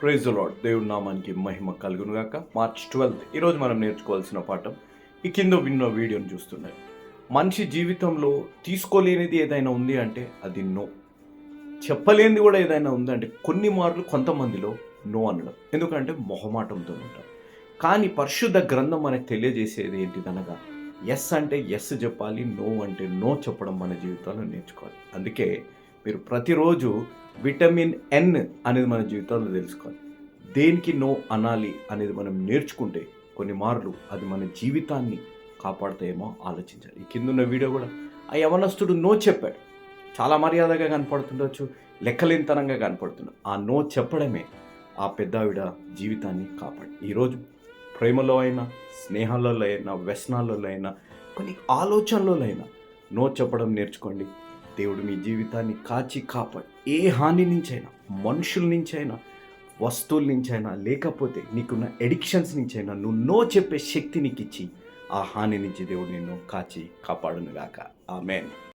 Praise the lord. దేవుడి నామానికి మహిమ కలుగునుగాక. మార్చ్ 12 ఈరోజు మనం నేర్చుకోవాల్సిన పాఠం ఈ కింద విన్న వీడియోని చూస్తున్నాయి. మనిషి జీవితంలో తీసుకోలేనిది ఏదైనా ఉంది అంటే అది నో. చెప్పలేనిది కూడా ఏదైనా ఉందంటే కొన్ని మార్లు కొంతమందిలో నో అనడం. ఎందుకంటే మొహమాటంతో ఉంటారు. కానీ పరిశుద్ధ గ్రంథం మనకు తెలియజేసేది ఏంటిదనగా ఎస్ అంటే ఎస్ చెప్పాలి, నో అంటే నో చెప్పడం మన జీవితాల్లో నేర్చుకోవాలి. అందుకే మీరు ప్రతిరోజు విటమిన్ ఎన్ అనేది మన జీవితాల్లో తెలుసుకోవాలి. దేనికి నో అనాలి అనేది మనం నేర్చుకుంటే కొన్ని మార్లు అది మన జీవితాన్ని కాపాడుతాయేమో ఆలోచించాలి. ఈ కిందున్న వీడియో కూడా ఆ యవనస్తుడు నో చెప్పాడు. చాలా మర్యాదగా కనపడుతుండొచ్చు, లెక్కలేనితనంగా కనపడుతుంది. ఆ నో చెప్పడమే ఆ పెద్దావిడ జీవితాన్ని కాపాడు. ఈరోజు ప్రేమలో అయినా, స్నేహాలలో అయినా, వ్యసనాలలో అయినా, కొన్ని ఆలోచనలలో అయినా నో చెప్పడం నేర్చుకోండి. దేవుడు మీ జీవితాన్ని కాచి కాపాడు. ఏ హాని నుంచైనా, మనుషుల నుంచైనా, వస్తువుల నుంచైనా, లేకపోతే నీకున్న ఎడిక్షన్స్ నుంచైనా నువ్వు నో చెప్పే శక్తి నీకు ఇచ్చి ఆ హాని నుంచి దేవుడు నిన్ను కాచి కాపాడునుగాక. ఆమేన్.